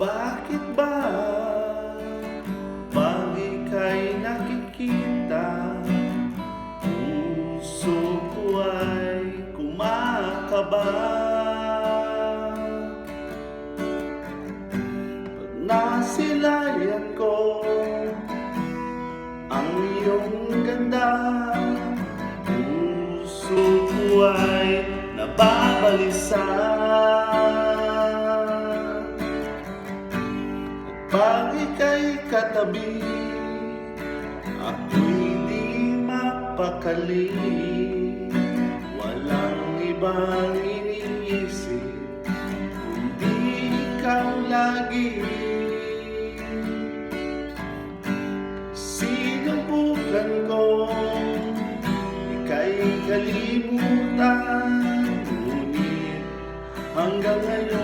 Bakit ba pag ika'y nakikita, puso ko ay kumakaba? Pag nasilayan ko ang iyong ganda, puso ko ay nababalisa. Pag ika'y katabi, ako'y di mapakali. Walang ibang iniisip, kundi ikaw lagi. Sinubukan ko, ika'y kalimutan, ngunit hanggang ngayon